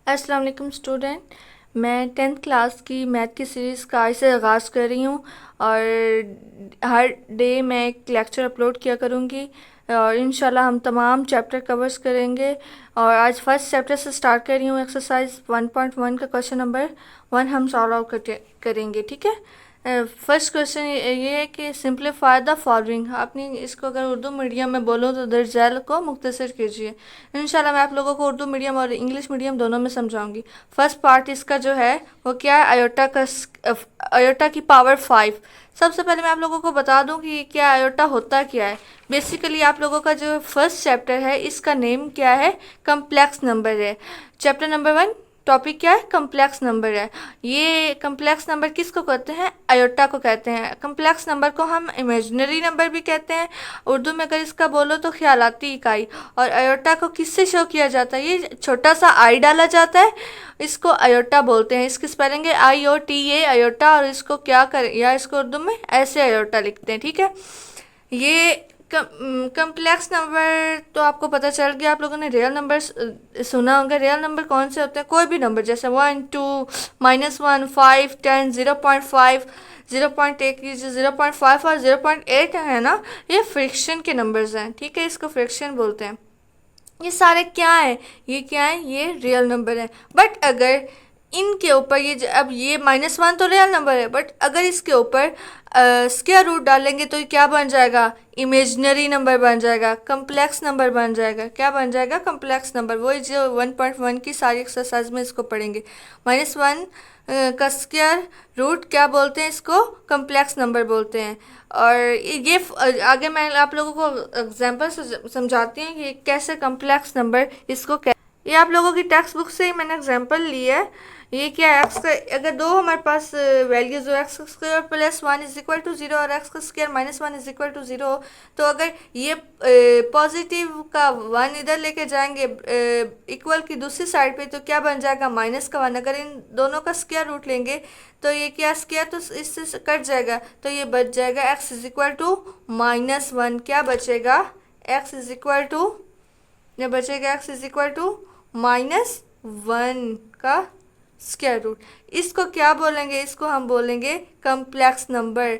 अस्सलाम वालेकुम स्टूडेंट। मैं टेंथ क्लास की मैथ की सीरीज़ का आज से आगाज़ कर रही हूँ और हर डे मैं एक लेक्चर अपलोड किया करूँगी और इंशाल्लाह हम तमाम चैप्टर कवर्स करेंगे। और आज फर्स्ट चैप्टर से स्टार्ट कर रही हूँ। एक्सरसाइज 1.1 का क्वेश्चन नंबर 1 हम सॉल्व आउट करेंगे, ठीक है। फर्स्ट क्वेश्चन ये है कि सिंप्लीफाई द फॉलोइंग। आपने इसको अगर उर्दू मीडियम में बोलो तो दर्ज झैल को मुख्तसर कीजिए। इंशाल्लाह मैं आप लोगों को उर्दू मीडियम और इंग्लिश मीडियम दोनों में समझाऊंगी। फर्स्ट पार्ट इसका जो है वो क्या है, आयोटा की पावर 5। सबसे पहले मैं आप लोगों को बता दूं कि क्या आयोटा होता क्या है। बेसिकली आप लोगों का जो फर्स्ट चैप्टर है इसका नेम क्या है, कम्प्लेक्स नंबर है। चैप्टर नंबर 1 टॉपिक क्या है, कम्प्लेक्स नंबर है। ये कम्प्लेक्स नंबर किसको कहते हैं, आयोटा को कहते हैं। कम्प्लेक्स नंबर को हम इमेजिनरी नंबर भी कहते हैं उर्दू में, अगर इसका बोलो तो ख्यालाती इकाई। और आयोटा को किससे शो किया जाता है, ये छोटा सा आई डाला जाता है, इसको आयोटा बोलते हैं। इसकी स्पेलिंग है IOTA आयोटा। और इसको क्या कर या इसको उर्दू में ऐसे आयोटा लिखते हैं, ठीक है। ये कम्प्लेक्स नंबर तो आपको पता चल गया। आप लोगों ने रियल नंबर सुना होगा। रियल नंबर कौन से होते हैं, कोई भी नंबर जैसे 1 2 -1 5 10 0.5 0.1 0.5 और 0.8 है ना, ये फ्रिक्शन के नंबर्स हैं, ठीक है। इसको फ्रिक्शन बोलते हैं। ये सारे क्या है, ये क्या है, ये रियल नंबर है। बट अगर इनके ऊपर अब ये -1 तो रियल नंबर है, बट अगर इसके ऊपर स्क्वायर रूट डालेंगे तो ये क्या बन जाएगा, इमेजिनरी नंबर बन जाएगा, कम्प्लेक्स नंबर बन जाएगा। क्या बन जाएगा, कम्प्लेक्स नंबर। वही जो 1.1 की सारी एक्सरसाइज में इसको पढ़ेंगे। -1 का स्क्वायर रूट क्या बोलते हैं, इसको कम्प्लेक्स नंबर बोलते हैं। और ये आगे मैं आप लोगों को एग्जांपल से समझाती हूँ कि कैसे कम्प्लेक्स नंबर इसको ये आप लोगों की टेक्स्ट बुक से ही मैंने एग्जांपल लिया है। ये क्या है, एक्स का अगर दो हमारे पास वैल्यूज हो, एक्स स्क्वायर +1 = 0 और एक्स का स्क्वायर -1 = 0, तो अगर ये पॉजिटिव का 1 इधर लेके जाएंगे इक्वल की दूसरी साइड पे, तो क्या बन जाएगा, -1। अगर इन दोनों का स्क्वायर रूट लेंगे तो ये क्या, स्क्वायर तो इससे कट जाएगा, तो ये बच जाएगा x = -1। क्या बचेगा, x ये बचेगा x -1 का स्क्वायर रूट। इसको क्या बोलेंगे, इसको हम बोलेंगे कम्प्लेक्स नंबर।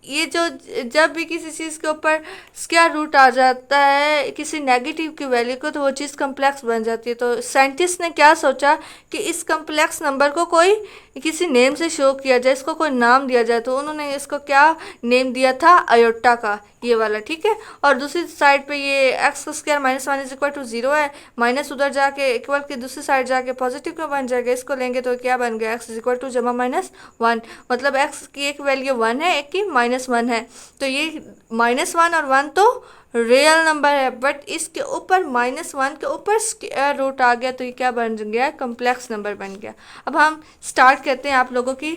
ये जो जब भी किसी चीज़ के ऊपर स्क्वायर रूट आ जाता है किसी नेगेटिव की वैल्यू को, तो वो चीज़ कम्प्लेक्स बन जाती है। तो साइंटिस्ट ने क्या सोचा कि इस कम्प्लेक्स नंबर को कोई किसी नेम से शो किया जाए, इसको कोई नाम दिया जाए। तो उन्होंने इसको क्या नेम दिया था, आयोटा का, ये वाला, ठीक है। और दूसरी साइड पे ये एक्स का स्क्वायर -1 = 0 है, माइनस उधर जाके इक्वल की दूसरी साइड जाके पॉजिटिव में बन जाएगा। इसको लेंगे तो क्या बन गया, x = जमा -1। मतलब x की एक वैल्यू 1 है, एक की -1 है। तो ये -1 और 1 तो रियल नंबर है, बट इसके ऊपर -1 के ऊपर स्क्वायर रूट आ गया, तो ये क्या बन गया, कम्प्लेक्स नंबर बन गया। अब हम स्टार्ट करते हैं आप लोगों की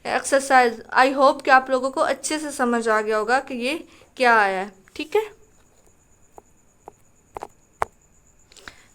एक्सरसाइज। आई होप कि आप लोगों को अच्छे से समझ आ गया होगा कि ये क्या आया है, ठीक है।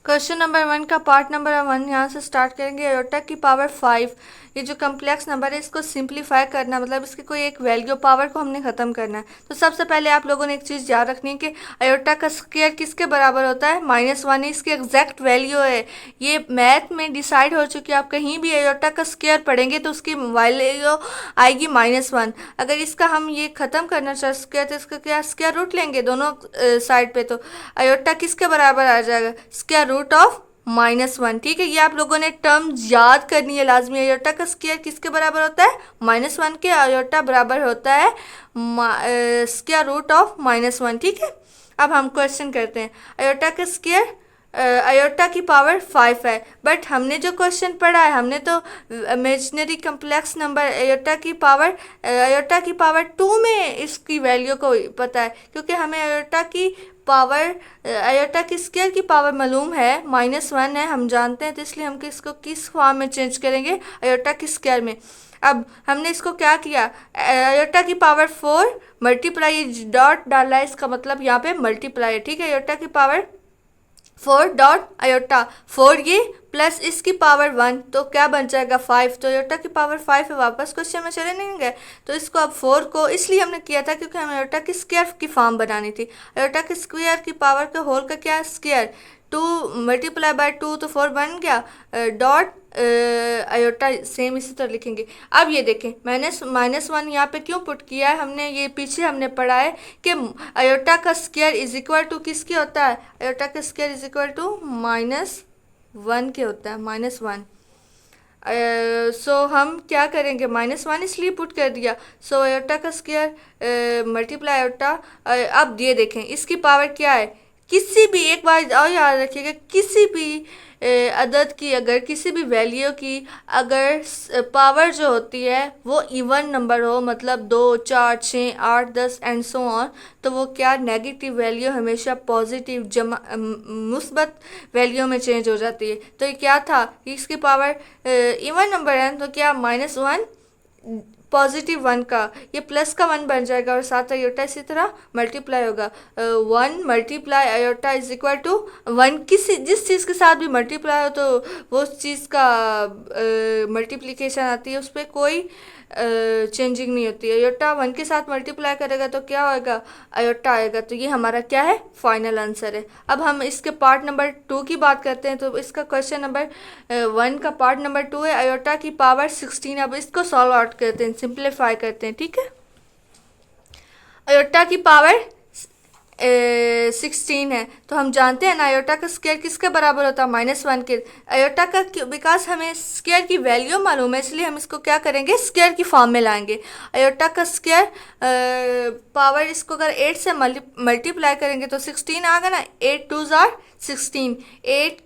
क्वेश्चन नंबर 1 का पार्ट नंबर 1 यहाँ से स्टार्ट करेंगे। आयोटा की पावर 5, ये जो कम्प्लेक्स नंबर है इसको सिंप्लीफाई करना, मतलब इसकी कोई एक वैल्यू पावर को हमने ख़त्म करना है। तो सबसे पहले आप लोगों ने एक चीज़ याद रखनी है कि आयोटा का स्क्वायर किसके बराबर होता है, -1 है। इसकी एग्जैक्ट वैल्यू है, ये मैथ में डिसाइड हो चुकी है। आप कहीं भी आयोटा का स्क्वायर पढ़ेंगे तो उसकी वैल्यू आएगी -1। अगर इसका हम ये ख़त्म करना चाहे स्क्वायर, तो इसका क्या, स्क्वायर रूट लेंगे दोनों साइड पे, तो आयोटा किसके बराबर आ जाएगा, स्क्वायर रूट ऑफ -1, ठीक है। ये आप लोगों ने टर्म याद करनी है लाजमी। आयोटा का स्क्वायर किसके बराबर होता है, -1 के। आयोटा बराबर होता है स्क्वायर रूट ऑफ -1, ठीक है। अब हम क्वेश्चन करते हैं। आयोटा का स्क्वायर आयोटा की पावर 5 है, बट हमने जो क्वेश्चन पढ़ा है, हमने तो इमेजिनरी कम्प्लेक्स नंबर आयोटा की पावर 2 में इसकी वैल्यू को पता है, क्योंकि हमें आयोटा की स्क्वायर की पावर मालूम है, -1 है, हम जानते हैं। तो इसलिए हम इसको किस फॉर्म में चेंज करेंगे, आयोटा की स्क्वायर में। अब हमने इसको क्या किया, आयोटा की पावर 4 मल्टीप्लाई, डॉट डाला है, इसका मतलब यहाँ पे मल्टीप्लाई है, ठीक है। आयोटा की पावर 4 डॉट आयोटा 4 ये प्लस इसकी पावर 1, तो क्या बन जाएगा 5। तो आयोटा की पावर 5 है। वापस क्वेश्चन में चले नहीं गए, तो इसको अब 4 को इसलिए हमने किया था क्योंकि हमें आयोटा की स्क्वायर की फॉर्म बनानी थी। आयोटा के स्क्वायर की पावर के होल का क्या, स्क्वायर, 2 मल्टीप्लाई बाय 2 तो 4 बन गया, डॉट आयोटा सेम इसी तरह लिखेंगे। अब ये देखें -1 यहाँ पे क्यों पुट किया है हमने, ये पीछे हमने पढ़ा है कि आयोटा का स्क्वायर इज इक्वल टू किसके होता है, आयोटा का स्क्वायर इज इक्वल टू -1 के होता है, -1। सो हम क्या करेंगे, -1 इसलिए पुट कर दिया। सो आयोटा का स्क्वायर मल्टीप्लाई आयोटा। अब ये देखें इसकी पावर क्या है, किसी भी, एक बार और याद रखिएगा, किसी भी अदद की अगर किसी भी वैल्यू की अगर पावर जो होती है वो इवन नंबर हो, मतलब 2 4 6 8 10 एंड सो ऑन, तो वो क्या नेगेटिव वैल्यू हमेशा पॉजिटिव जमा मुस्बत वैल्यू में चेंज हो जाती है। तो ये क्या था, इसकी पावर इवन नंबर है तो क्या -1 पॉजिटिव 1 का ये प्लस का 1 बन जाएगा और साथ आयोटा इसी तरह मल्टीप्लाई होगा। 1 multiply iota is equal to 1, किसी जिस चीज़ के साथ भी मल्टीप्लाई हो तो वो चीज़ का मल्टीप्लिकेशन आती है, उस पर कोई चेंजिंग नहीं होती है। आयोटा 1 के साथ मल्टीप्लाई करेगा तो क्या होएगा, आयोटा आएगा। तो ये हमारा क्या है, फाइनल आंसर है। अब हम इसके पार्ट नंबर 2 की बात करते हैं। तो इसका क्वेश्चन नंबर 1 का पार्ट नंबर 2 है आयोटा की पावर 16। अब इसको सॉल्व आउट करते हैं, सिंप्लीफाई करते हैं, ठीक है। आयोटा की पावर 16 है तो हम जानते हैं ना आयोटा का स्क्वायर किसके बराबर होता है, -1 के। आयोटा का बिकॉज हमें स्क्वायर की वैल्यू मालूम है इसलिए हम इसको क्या करेंगे, स्क्वायर की फॉर्म में लाएंगे। आयोटा का स्क्वायर पावर इसको अगर 8 से मल्टीप्लाई करेंगे तो 16 आ गया ना, 8 2 आर 16, 8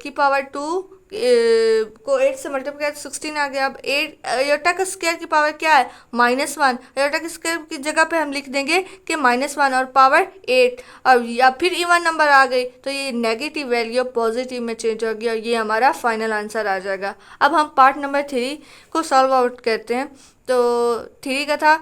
की पावर 2 को 8 से मल्टीप्लाई किया तो 16 आ गया। अब 8 आयोटा का स्क्वायर की पावर क्या है, -1। आयोटा के स्क्वायर की जगह पे हम लिख देंगे कि -1 और पावर 8, और या फिर इवन नंबर आ गई तो ये नेगेटिव वैल्यू पॉजिटिव में चेंज हो गया और ये हमारा फाइनल आंसर आ जाएगा। अब हम पार्ट नंबर 3 को सॉल्व आउट करते हैं। तो 3 का था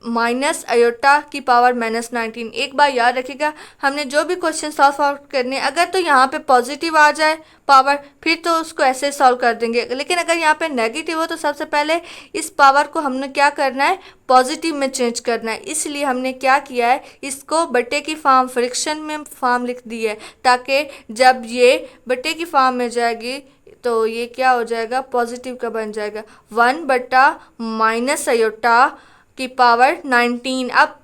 माइनस आयोटा की पावर -19। एक बार याद रखिएगा, हमने जो भी क्वेश्चन सॉल्व आउट करने, अगर तो यहाँ पे पॉजिटिव आ जाए पावर फिर तो उसको ऐसे सॉल्व कर देंगे, लेकिन अगर यहाँ पे नेगेटिव हो तो सबसे पहले इस पावर को हमने क्या करना है, पॉजिटिव में चेंज करना है। इसलिए हमने क्या किया है, इसको बट्टे की फॉर्म फ्रिक्शन में फॉर्म लिख दी है, ताकि जब ये बट्टे की फॉर्म में जाएगी तो ये क्या हो जाएगा, पॉजिटिव का बन जाएगा। 1/- आयोटा की पावर 19 अब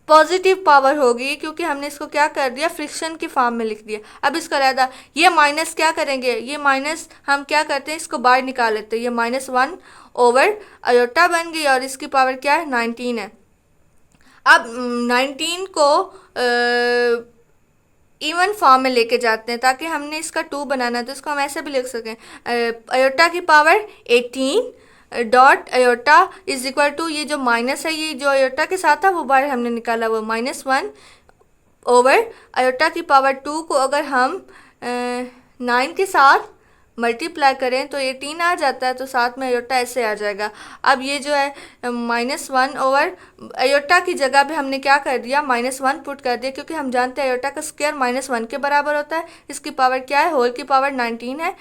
पॉजिटिव पावर होगी क्योंकि हमने इसको क्या कर दिया, फ्रिक्शन की फॉर्म में लिख दिया। अब इसका रहता ये माइनस क्या करेंगे, ये माइनस हम क्या करते हैं, इसको बाहर निकाल लेते हैं। ये -1 ओवर आयोटा बन गई और इसकी पावर क्या है, 19 है। अब 19 को इवन फॉर्म में लेके जाते हैं ताकि हमने इसका 2 बनाना है तो इसको हम ऐसे भी लिख सकें, आयोटा की power 18 dot iota is equal to, ये जो माइनस है ये जो आयोटा के साथ था वो बाहर हमने निकाला, वो -1 ओवर आयोटा की पावर 2 को अगर हम 9 के साथ मल्टीप्लाई करें तो 18 आ जाता है, तो साथ में आयोटा ऐसे आ जाएगा। अब ये जो है -1 ओवर आयोटा की जगह पे हमने क्या कर दिया, -1 पुट कर दिया क्योंकि हम जानते हैं आयोटा का स्क्वायर -1 के बराबर होता है। इसकी पावर क्या है, होल की पावर 19 है,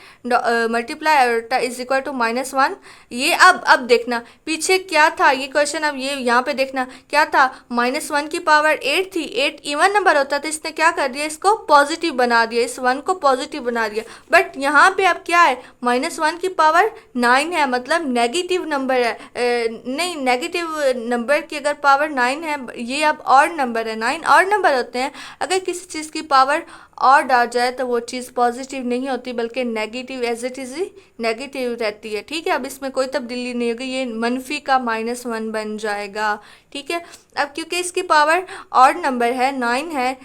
multiply iota is equal to -1। ये अब देखना पीछे क्या था, ये क्वेश्चन अब ये यहाँ पे देखना क्या था, -1 की पावर 8 थी, 8 इवन नंबर होता था, इसने क्या कर दिया, इसको पॉजिटिव बना दिया, इस 1 को पॉजिटिव बना दिया। बट यहाँ पे अब क्या है, -1 की पावर 9 है, मतलब नेगेटिव नंबर है, नहीं नेगेटिव नंबर की अगर पावर 9 है, ये अब ऑड नंबर है, 9 ऑड नंबर होते हैं। अगर किसी चीज़ की पावर ऑड आ जाए तो वो चीज़ पॉजिटिव नहीं होती बल्कि नेगेटिव एज इट इज़ ही नेगेटिव रहती है, ठीक है। अब इसमें कोई तब्दीली नहीं होगी, ये मनफी का -1 बन जाएगा, ठीक है। अब क्योंकि इसकी पावर ऑड नंबर है, 9 है,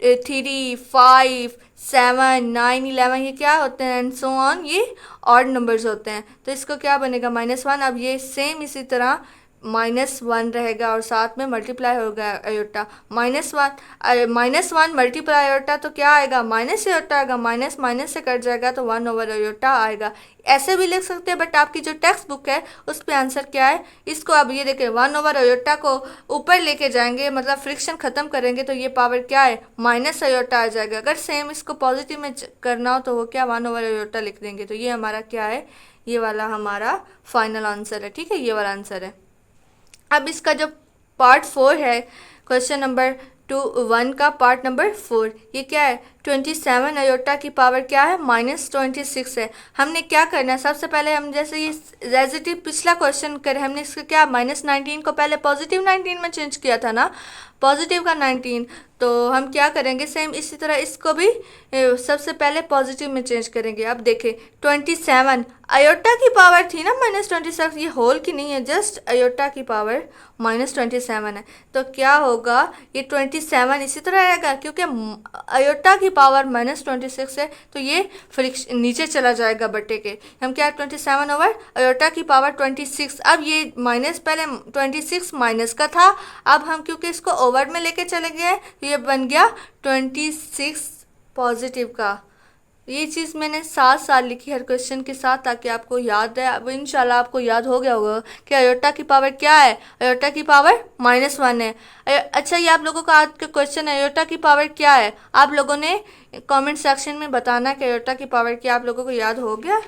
3 5 7 9 11 ये क्या होते हैं एंड सो ऑन, ये ऑड नंबर्स होते हैं। तो इसको क्या बनेगा, -1। अब ये सेम इसी तरह -1 रहेगा और साथ में मल्टीप्लाई होगा आयोटा, -1 मल्टीप्लाई आयोटा तो क्या आएगा, माइनस आयोटा आएगा, माइनस माइनस से कट जाएगा तो 1 ओवर आयोटा आएगा। ऐसे भी लिख सकते हैं बट आपकी जो टेक्स्ट बुक है उस पे आंसर क्या है, इसको अब ये देखें 1 ओवर आयोटा को ऊपर लेके जाएंगे, मतलब फ्रिक्शन ख़त्म करेंगे तो ये पावर क्या है, माइनस आयोटा आ जाएगा। अगर सेम इसको पॉजिटिव में करना हो तो वो क्या 1 ओवर आयोटा लिख देंगे। तो ये हमारा क्या है, ये वाला हमारा फाइनल आंसर है, ठीक है, ये वाला आंसर है। अब इसका जो पार्ट 4 है, क्वेश्चन नंबर 1 का पार्ट नंबर 4, ये क्या है, 27 अयोटा की पावर क्या है, -26 है। हमने क्या करना है, सबसे पहले हम जैसे ये रेजिटिव पिछला क्वेश्चन करें, हमने इसका क्या -19 को पहले पॉजिटिव 19 में चेंज किया था ना, पॉजिटिव का 19, तो हम क्या करेंगे सेम इसी तरह इसको भी सबसे पहले पॉजिटिव में चेंज करेंगे। अब देखें 27 अयोटा की पावर थी ना -26, ये होल की नहीं है, जस्ट अयोटा की पावर -27 है। तो क्या होगा, ये 27 इसी तरह रहेगा क्योंकि अयोटा की पावर -26 है, तो ये फ्रिक्शन नीचे चला जाएगा बटे के। हम क्या 27 ओवर अयोटा की पावर 26। अब ये माइनस पहले 26 माइनस का था, अब हम क्योंकि इसको ओवर में लेके चले गए तो ये बन गया 26 पॉजिटिव का। ये चीज़ मैंने साथ साथ लिखी हर क्वेश्चन के साथ ताकि आपको याद है। अब इंशाल्लाह आपको याद हो गया होगा कि अयोटा की पावर क्या है, अयोटा की पावर -1 है। अच्छा, ये आप लोगों का आज का क्वेश्चन है, अयोटा की पावर क्या है, आप लोगों ने कमेंट सेक्शन में बताना कि अयोटा की पावर क्या आप लोगों को याद हो गया।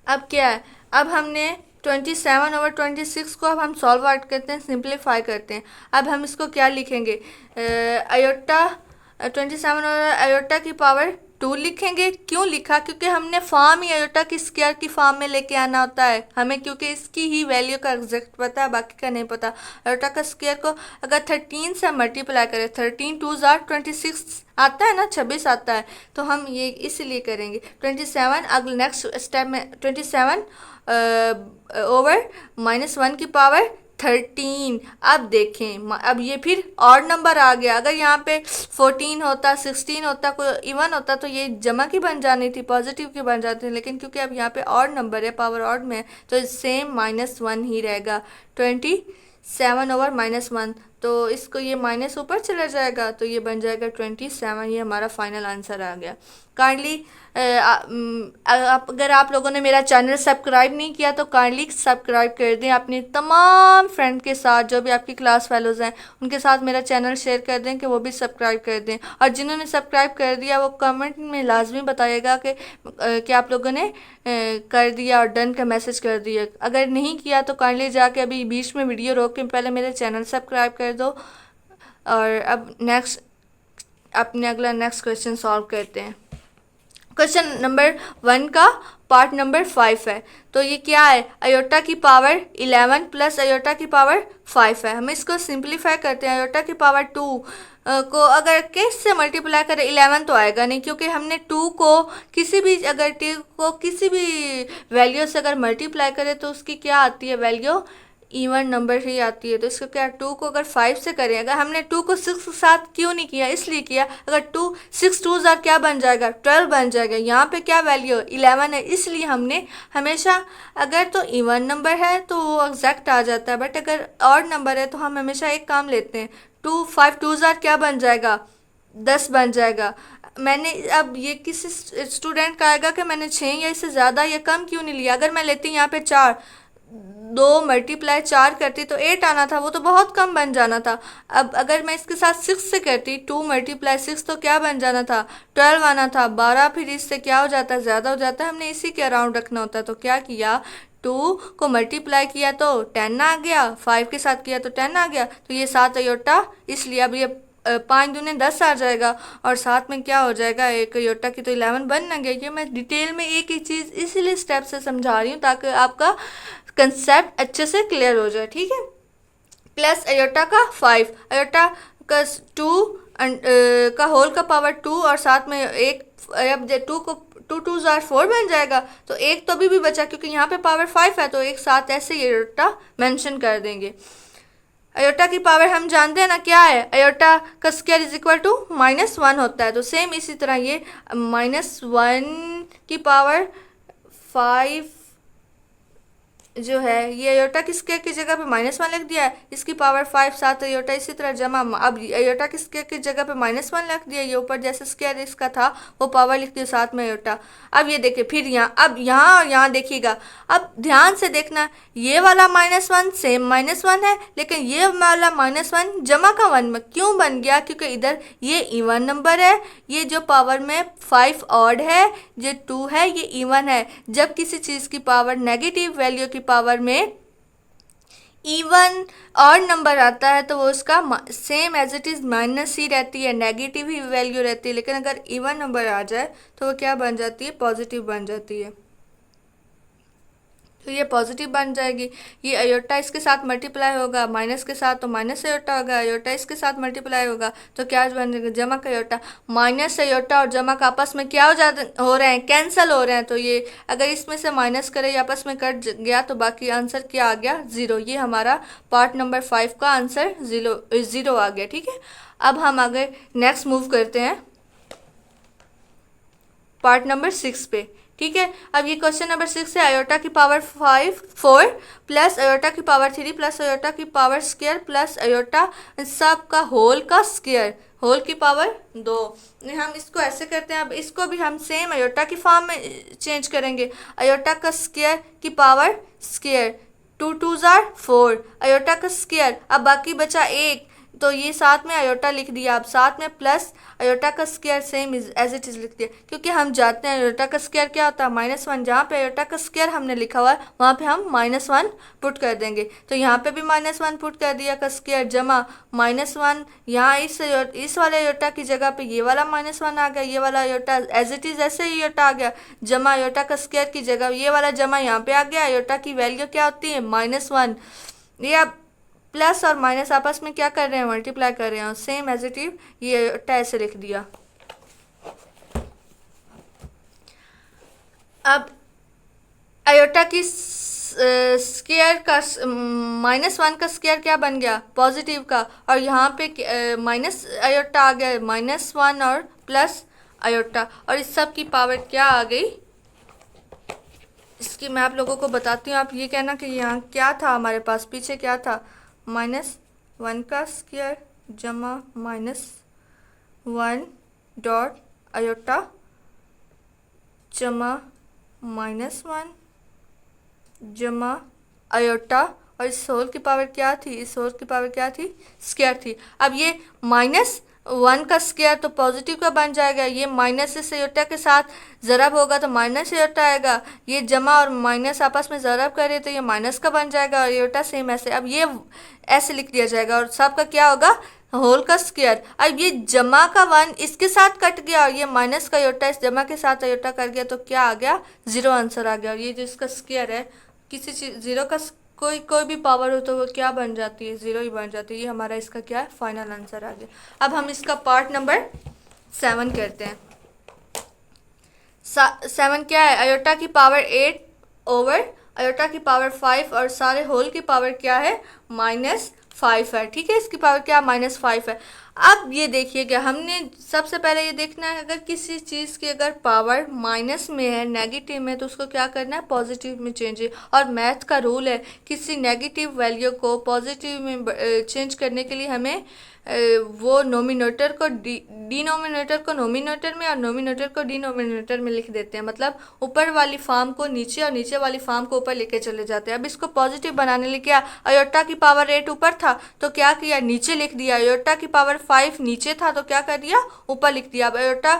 अब क्या है, अब हमने 27 ओवर 26 को अब हम सॉल्व आउट करते हैं, सिंप्लीफाई करते हैं। अब हम इसको क्या लिखेंगे, अयोटा 27 और अयोटा की पावर 2 लिखेंगे। क्यों लिखा, क्योंकि हमने फॉर्म ही अयोटा की स्क्वायर की फॉर्म में लेके आना होता है हमें, क्योंकि इसकी ही वैल्यू का एग्जैक्ट पता है, बाकी का नहीं पता। अयोटा का स्क्वायर को अगर 13 से मल्टीप्लाई करें, 13 2 26 आता है ना, 26 आता है, तो हम ये इसलिए करेंगे 27। अगले नेक्स्ट स्टेप में 27 ओवर -1 की पावर 13। अब देखें, अब ये फिर ऑड नंबर आ गया। अगर यहाँ पे 14 होता, 16 होता, कोई इवन होता तो ये जमा की बन जानी थी, पॉजिटिव की बन जाती थी, लेकिन क्योंकि अब यहाँ पे ऑड नंबर है, पावर ऑड में है, तो सेम -1 ही रहेगा। 27 ओवर -1, तो इसको ये माइनस ऊपर चला जाएगा तो ये बन जाएगा 27। ये हमारा फाइनल आंसर आ गया। काइंडली अगर आप लोगों ने मेरा चैनल सब्सक्राइब नहीं किया तो काइंडली सब्सक्राइब कर दें, अपने तमाम फ्रेंड के साथ, जो भी आपकी क्लास फेलोज़ हैं उनके साथ मेरा चैनल शेयर कर दें कि वो भी सब्सक्राइब कर दें। और जिन्होंने सब्सक्राइब कर दिया वो कमेंट में लाजमी बताइएगा कि आप लोगों ने कर दिया और डन का मैसेज कर दिया। अगर नहीं किया तो काइंडली जाके अभी बीच में वीडियो रोक के पहले मेरे चैनल सब्सक्राइब कर दो। और अब अपने अगला नेक्स्ट क्वेश्चन सॉल्व करते हैं। क्वेश्चन नंबर 1 का पार्ट नंबर 5 है। तो ये क्या है, अयोटा की पावर 11 प्लस अयोटा की पावर 5 है। हम इसको सिंप्लीफाई करते हैं। अयोटा की पावर 2 को अगर किस से मल्टीप्लाई करें, 11 तो आएगा नहीं, क्योंकि हमने 2 को किसी भी अगर t को किसी भी वैल्यू से अगर मल्टीप्लाई करें तो उसकी क्या आती है वैल्यू, इवन नंबर ही आती है। तो इसको क्या 2 को अगर 5 से करें, अगर हमने 2 को 6 के साथ क्यों नहीं किया, इसलिए किया अगर 6 2 क्या बन जाएगा 12 बन जाएगा। यहाँ पे क्या वैल्यू 11 है, इसलिए हमने हमेशा अगर तो इवन नंबर है तो वो एग्जैक्ट आ जाता है, बट अगर ऑड नंबर है तो हम हमेशा एक काम लेते हैं, 5 2 क्या बन जाएगा 10 बन जाएगा। मैंने अब ये किसी स्टूडेंट का आएगा कि मैंने 6 या इससे ज़्यादा या कम क्यों नहीं लिया। अगर मैं लेती यहाँ पे 4, 2 मल्टीप्लाई 4 करती तो 8 आना था, वो तो बहुत कम बन जाना था। अब अगर मैं इसके साथ 6 से करती, 2 मल्टीप्लाई 6 तो क्या बन जाना था 12 आना था। 12 फिर इससे क्या हो जाता है, ज़्यादा हो जाता है, हमने इसी के अराउंड रखना होता है। तो क्या किया, 2 को मल्टीप्लाई किया तो 10 आ गया, 5 के साथ किया तो 10 आ गया, तो ये 7 अयोटा, इसलिए अब ये 5 दूने 10 आ जाएगा और साथ में क्या हो जाएगा एक अयोटा की तो 11 बन ना गया। ये मैं डिटेल में एक ही चीज़ इसीलिए स्टेप से समझा रही हूँ ताकि आपका कंसेप्ट अच्छे से क्लियर हो जाए, ठीक है। प्लस अयोटा का 5, अयोटा का 2 का होल का पावर 2 और साथ में एक, अब 2 को 2 2 4 बन जाएगा, तो एक तो अभी भी बचा क्योंकि यहाँ पे पावर 5 है, तो एक साथ ऐसे ही अयोटा मेंशन कर देंगे। अयोटा की पावर हम जानते हैं ना क्या है, अयोटा का स्क्वायर इज इक्वल टू -1 होता है। तो सेम इसी तरह ये -1 की पावर 5 जो है ये अयोटा की स्क्वायर की जगह पे -1 लिख दिया है, इसकी पावर 5 साथ अयोटा इसी तरह जमा। अब अयोटा की स्क्वायर की जगह पे -1 लिख दिया, ये ऊपर जैसे स्क्वायर इसका था वो पावर लिख दिया साथ में अयोटा। अब ये देखिए फिर यहाँ, अब यहाँ और यहाँ देखिएगा, अब ध्यान से देखना, ये वाला -1 सेम -1 है, लेकिन ये वाला -1 जमा का 1 में क्यों बन गया, क्योंकि इधर ये इवन नंबर है, ये जो पावर में 5 ऑड है, जो 2 है ये इवन है। जब किसी चीज़ की पावर नेगेटिव वैल्यू की पावर में इवन और नंबर आता है तो वो उसका same as it is minus ही रहती है, नेगेटिव ही वैल्यू रहती है। लेकिन अगर इवन नंबर आ जाए तो वो क्या बन जाती है, पॉजिटिव बन जाती है। तो ये पॉजिटिव बन जाएगी। ये अयोटा इसके साथ मल्टीप्लाई होगा माइनस के साथ, तो माइनस अयोटा होगा। अयोटा इसके साथ मल्टीप्लाई होगा तो क्या बन जाएगा, जमा का अयोटा। माइनस अयोटा और जमा का आपस में क्या हो रहे हैं, कैंसिल हो रहे हैं। तो ये अगर इसमें से माइनस करें आपस में कट गया तो बाकी आंसर क्या आ गया, ज़ीरो। ये हमारा पार्ट नंबर 5 का आंसर ज़ीरो आ गया। ठीक है, अब हम आगे नेक्स्ट मूव करते हैं पार्ट नंबर 6 पे। ठीक है, अब ये क्वेश्चन नंबर 6 है, अयोटा की पावर 4 प्लस अयोटा की पावर 3 प्लस अयोटा की पावर स्क्वायर प्लस अयोटा सब का होल का स्क्वायर, होल की पावर 2। हम इसको ऐसे करते हैं, अब इसको भी हम सेम अयोटा की फॉर्म में चेंज करेंगे। अयोटा का स्क्वायर की पावर स्क्वायर, 2 2 जार 4 अयोटा का स्क्वायर। अब बाकी बचा एक, तो ये साथ में अयोटा लिख दिया, अब साथ में प्लस अयोटा का square same as it is लिख दिया, क्योंकि हम जानते हैं अयोटा का स्क्वायर क्या होता है, -1। जहाँ पे अयोटा का स्क्वायर हमने लिखा हुआ है वहाँ पे हम -1 पुट कर देंगे। तो यहाँ पे भी -1 पुट कर दिया का स्क्वायर, जमा -1 यहाँ इस वाले अयोटा की जगह पे ये वाला -1 आ गया, ये वाला अयोटा एज इट इज़ ऐसे ही अयोटा आ गया, जमा अयोटा का स्क्वायर की जगह ये वाला जमा यहाँ पे आ गया। अयोटा की वैल्यू क्या होती है, -1। ये अब प्लस और माइनस आपस में क्या कर रहे हैं, मल्टीप्लाई कर रहे हैं, सेम एज इट इज ये ऐसे लिख दिया। अब अयोटा की स्क्वायर का -1 का स्क्वायर क्या बन गया, पॉजिटिव का, और यहाँ पे माइनस अयोटा आ गया, -1 और प्लस अयोटा, और इस सब की पावर क्या आ गई, इसकी मैं आप लोगों को बताती हूँ। आप ये कहना कि यहाँ क्या था, हमारे पास पीछे क्या था, -1 का स्क्वायर जमा -1 डॉट अयोटा जमा -1 जमा अयोटा, और इस होल की पावर क्या थी, इस होल की पावर क्या थी, स्क्वायर थी। अब ये -1 का स्क्वायर तो पॉजिटिव का बन जाएगा, ये माइनस से अयोटा के साथ ज़रब होगा तो माइनस अयोटा आएगा, ये जमा और माइनस आपस में ज़रब करे तो ये माइनस का बन जाएगा, और अयोटा सेम ऐसे। अब ये ऐसे लिख दिया जाएगा और सब का क्या होगा, होल का स्क्वायर। अब ये जमा का 1 इसके साथ कट गया और ये माइनस का अयोटा इस जमा के साथ अयोटा कर गया, तो क्या आ गया, ज़ीरो आंसर आ गया। और ये जो इसका स्क्वायर है, किसी चीज़ ज़ीरो का कोई भी पावर हो तो वो क्या बन जाती है, ज़ीरो ही बन जाती है। ये हमारा इसका क्या है, फाइनल आंसर आ गया। अब हम इसका पार्ट नंबर 7 करते हैं। 7 क्या है, अयोटा की पावर 8 ओवर अयोटा की पावर 5 और सारे होल की पावर क्या है, -5 है। ठीक है, इसकी पावर क्या, -5 है। अब ये देखिए क्या, हमने सबसे पहले ये देखना है अगर किसी चीज़ की अगर पावर माइनस में है, नेगेटिव में, तो उसको क्या करना है, पॉजिटिव में चेंज। और मैथ का रूल है, किसी नेगेटिव वैल्यू को पॉजिटिव में चेंज करने के लिए हमें वो नोमिनेटर को डिनोमिनेटर को नोमिनेटर में और नोमिनेटर को डिनोमिनेटर में लिख देते हैं। मतलब ऊपर वाली फॉर्म को नीचे और नीचे वाली फॉर्म को ऊपर लेके चले जाते हैं। अब इसको पॉजिटिव बनाने लिए क्या, अयोटा की पावर 8 ऊपर था तो क्या किया, नीचे लिख दिया। अयोटा की पावर 5 नीचे था तो क्या कर दिया, ऊपर लिख दिया। अब अयोटा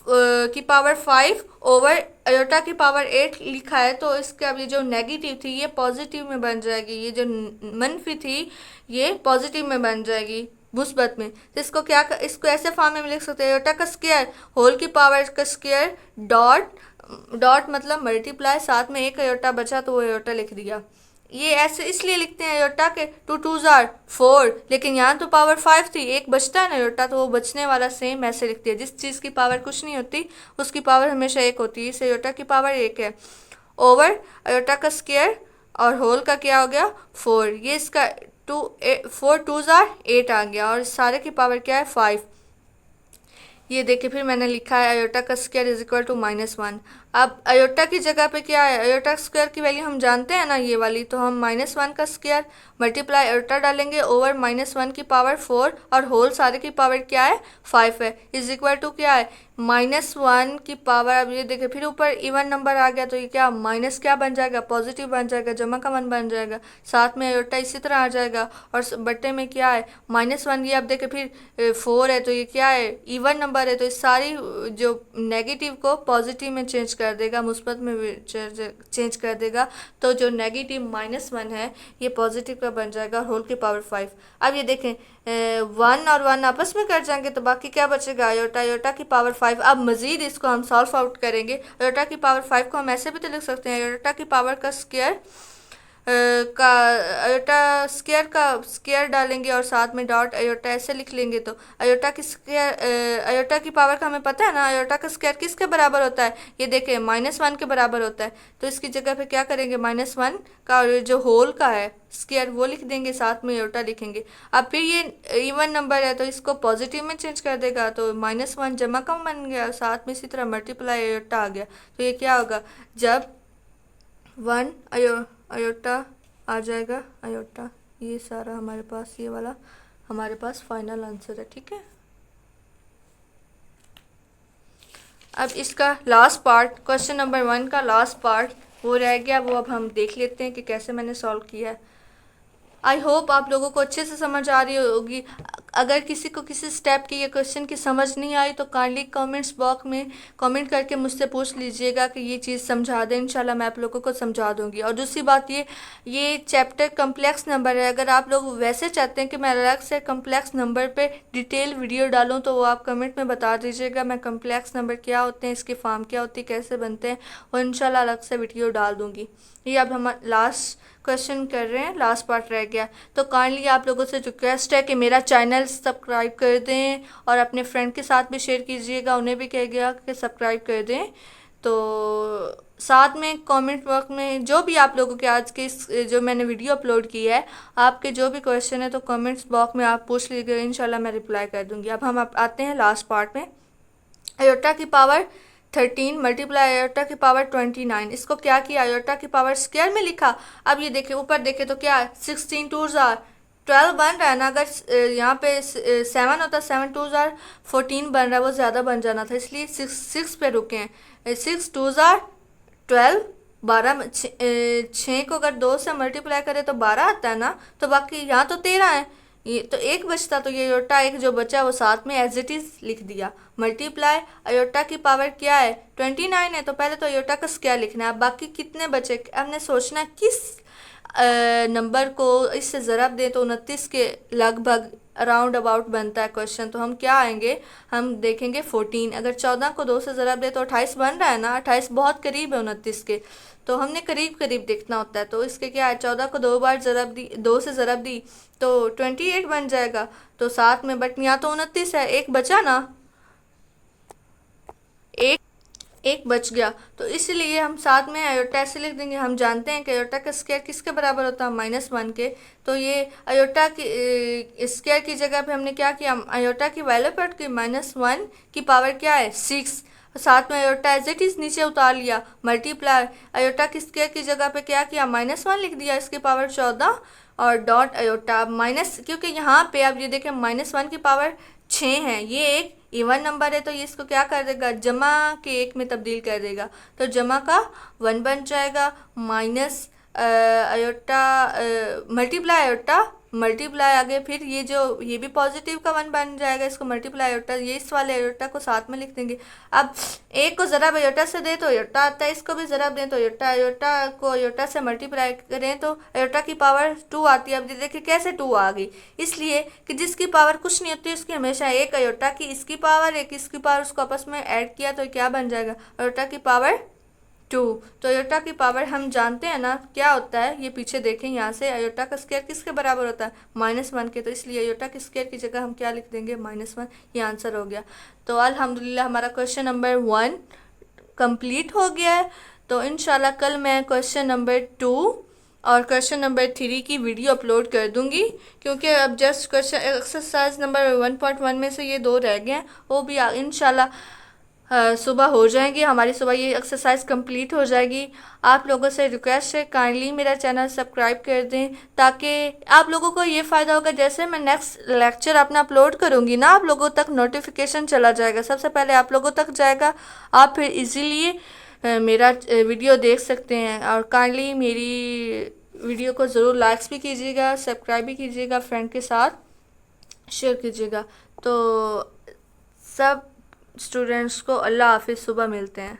की पावर 5 ओवर अयोटा की पावर 8 लिखा है तो इसके अब ये जो नेगेटिव थी ये पॉजिटिव में बन जाएगी, ये जो मनफी थी ये पॉजिटिव में बन जाएगी, मुस्बत में। तो इसको क्या इसको ऐसे फॉर्म में लिख सकते हैं, अयोटा का स्क्वायर होल की पावर का स्क्वायर डॉट मतलब मल्टीप्लाई, साथ में एक अयोटा बचा तो वो अयोटा लिख दिया। ये ऐसे इसलिए लिखते हैं अयोटा के 2 2 जार 4, लेकिन यहाँ तो पावर 5 थी, एक बचता है ना अयोटा, तो वो बचने वाला सेम ऐसे लिखती है। जिस चीज़ की पावर कुछ नहीं होती उसकी पावर हमेशा एक होती है, इस अयोटा की पावर 1 है, ओवर अयोटा का स्क्वायर और होल का क्या हो गया 4, ये इसका 4 2 जार 8 आ गया, और सारे की पावर क्या है 5। ये देखिए फिर मैंने लिखा है अयोटा का स्क्वायर इज इक्वल टू -1। अब अयोटा की जगह पे क्या है, अयोटा स्क्वायर की वैल्यू हम जानते हैं ना ये वाली, तो हम -1 का स्क्वायर मल्टीप्लाई अयोटा डालेंगे ओवर -1 की पावर 4 और होल सारे की पावर क्या है 5 है, इज इक्वल टू क्या है -1 की पावर, अब ये देखिए फिर ऊपर इवन नंबर आ गया तो ये क्या माइनस क्या बन जाएगा, पॉजिटिव बन जाएगा, जमा का 1 बन जाएगा, साथ में आयोटा इसी तरह आ जाएगा, और बट्टे में क्या है -1। ये अब देखिए फिर 4 है तो ये क्या है इवन नंबर है, तो इस सारी जो नेगेटिव को पॉजिटिव में चेंज कर देगा, मुस्बत में चेंज कर देगा, तो जो नेगेटिव -1 है ये पॉजिटिव का बन जाएगा होल की पावर 5। अब ये देखें 1 और 1 आपस में कट जाएंगे तो बाकी क्या बचेगा, आयोटा, आयोटा की पावर 5। अब मजीद इसको हम सॉल्व आउट करेंगे। आयोटा की पावर 5 को हम ऐसे भी तो लिख सकते हैं, आयोटा की पावर का स्क्वायर का आयोटा स्क्वायर का स्क्वायर डालेंगे और साथ में डॉट आयोटा ऐसे लिख लेंगे, तो आयोटा की स्क्वायर, आयोटा की पावर का हमें पता है ना, आयोटा का स्क्वायर किसके बराबर होता है, ये देखें -1 के बराबर होता है, तो इसकी जगह पे क्या करेंगे -1 का जो होल का है स्क्वायर वो लिख देंगे, साथ में आयोटा लिखेंगे। अब फिर ये इवन नंबर है तो इसको पॉजिटिव में चेंज कर देगा, तो -1 जमा का बन गया, साथ में इसी तरह मल्टीप्लाई आयोटा आ गया, तो ये क्या होगा जब 1 आयोटा आ जाएगा, आयोटा, ये सारा हमारे पास ये वाला हमारे पास फाइनल आंसर है। ठीक है, अब इसका लास्ट पार्ट, क्वेश्चन नंबर 1 का लास्ट पार्ट वो रह गया, वो अब हम देख लेते हैं कि कैसे मैंने सॉल्व किया है। आई होप आप लोगों को अच्छे से समझ आ रही होगी। अगर किसी को किसी स्टेप की या क्वेश्चन की समझ नहीं आई तो काइंडली कमेंट्स बॉक्स में कमेंट करके मुझसे पूछ लीजिएगा कि ये चीज़ समझा दें, इंशाल्लाह मैं आप लोगों को समझा दूंगी। और दूसरी बात ये चैप्टर कम्प्लेक्स नंबर है, अगर आप लोग वैसे चाहते हैं कि मैं अलग से कम्प्लेक्स नंबर पे डिटेल वीडियो डालूँ तो वो आप कमेंट में बता दीजिएगा, मैं कम्प्लेक्स नंबर क्या होते हैं, इसकी फॉर्म क्या होती है, कैसे बनते हैं, और इंशाल्लाह अलग से वीडियो डाल दूँगी। ये अब हम लास्ट क्वेश्चन कर रहे हैं, लास्ट पार्ट रह गया, तो काइंडली आप लोगों से रिक्वेस्ट है कि मेरा चैनल सब्सक्राइब कर दें और अपने फ्रेंड के साथ भी शेयर कीजिएगा, उन्हें भी कहिएगा कि सब्सक्राइब कर दें। तो साथ में कमेंट बॉक्स में जो भी आप लोगों के आज के जो मैंने वीडियो अपलोड की है, आपके जो भी क्वेश्चन है तो कमेंट्स बॉक्स में आप पूछ लीजिएगा, इंशाल्लाह मैं रिप्लाई कर दूंगी। अब हम आते हैं लास्ट पार्ट में। आयोटा की पावर 13 मल्टीप्लाई आयोटा की पावर 29, इसको क्या किया, आयोटा की पावर स्क्वायर में लिखा। अब ये देखे ऊपर देखे तो क्या 16 2s आर 12 बन रहा है ना, अगर यहाँ पे 7 होता 7 2s आर 14 बन रहा है, वो ज़्यादा बन जाना था, इसलिए 6 पे रुके हैं। 6 2s आर 12, 12 6 को अगर 2 से मल्टीप्लाई करें तो 12 आता है ना, तो बाकी यहाँ तो 13 है, ये तो एक बचता, तो ये आयोटा एक जो बचा वो साथ में एज इट इज़ लिख दिया। मल्टीप्लाई आयोटा की पावर क्या है 29 है, तो पहले तो आयोटा का स्क्वायर लिखना है, बाकी कितने बचे हमने सोचना किस नंबर को इससे ज़रब दें तो 29 के लगभग अराउंड अबाउट बनता है क्वेश्चन, तो हम क्या आएंगे, हम देखेंगे 14। अगर 14 को 2 से ज़रब दे तो 28 बन रहा है ना, 28 बहुत करीब है 29 के, तो हमने करीब करीब देखना होता है। तो इसके क्या है 14 को 2 बार ज़रब दी, 2 से ज़रब दी तो 28 बन जाएगा, तो साथ में बट यहाँ तो 29 है, एक बचा ना, एक बच गया, तो इसलिए हम साथ में आयोटा ऐसे लिख देंगे। हम जानते हैं कि आयोटा का स्क्वायर किसके बराबर होता है -1 के, तो ये आयोटा की स्क्वायर की जगह पे हमने क्या किया, आयोटा की वैल्यू पुट की -1 की पावर क्या है 6, साथ में आयोटा एज इट इज़ नीचे उतार लिया, मल्टीप्लाई आयोटा की स्क्वायर की जगह पे क्या किया -1 लिख दिया, इसकी पावर 14 और डॉट आयोटा माइनस, क्योंकि यहाँ पे आप ये देखें -1 की पावर 6 है, ये एक इवन नंबर है, तो ये इसको क्या कर देगा जमा के 1 में तब्दील कर देगा, तो जमा का 1 बन जाएगा, minus iota multiply iota multiply आगे फिर ये जो ये भी पॉजिटिव का 1 बन जाएगा, इसको मल्टीप्लाई आयोटा, ये इस वाले आयोटा को साथ में लिख देंगे। अब एक को ज़रा आयोटा से दे तो आयोटा आता है, इसको भी ज़रा दें तो आयोटा, आयोटा को आयोटा से मल्टीप्लाई करें तो आयोटा की पावर 2 आती है। अब देखिए कैसे 2 आ गई, इसलिए कि जिसकी पावर कुछ नहीं होती उसकी हमेशा एक आयोटा की इसकी पावर एक इसकी पावर उसको आपस में ऐड किया तो क्या बन जाएगा आयोटा की पावर 2। तो आयोटा की पावर हम जानते हैं ना क्या होता है, ये पीछे देखें यहाँ से आयोटा का स्क्वायर किसके बराबर होता है -1 के, तो इसलिए आयोटा के स्क्वायर की जगह हम क्या लिख देंगे -1, ये आंसर हो गया। तो अल्हम्दुलिल्लाह हमारा क्वेश्चन नंबर 1 कंप्लीट हो गया है। तो इंशाल्लाह कल मैं क्वेश्चन नंबर 2 और क्वेश्चन नंबर 3 की वीडियो अपलोड कर दूंगी, क्योंकि अब जस्ट क्वेश्चन एक्सरसाइज नंबर 1.1 में से ये 2 रह गए हैं, वो भी इंशाल्लाह सुबह हो जाएंगी हमारी, सुबह ये एक्सरसाइज कंप्लीट हो जाएगी। आप लोगों से रिक्वेस्ट है काइंडली मेरा चैनल सब्सक्राइब कर दें, ताकि आप लोगों को ये फ़ायदा होगा, जैसे मैं नेक्स्ट लेक्चर अपना अपलोड करूँगी ना, आप लोगों तक नोटिफिकेशन चला जाएगा, सबसे पहले आप लोगों तक जाएगा। आप फिर इजीली मेरा वीडियो देख सकते हैं। और काइंडली मेरी वीडियो को ज़रूर लाइक्स भी कीजिएगा, सब्सक्राइब भी कीजिएगा, फ्रेंड के साथ शेयर कीजिएगा। तो सब स्टूडेंट्स को अल्लाह हाफिज़, सुबह मिलते हैं।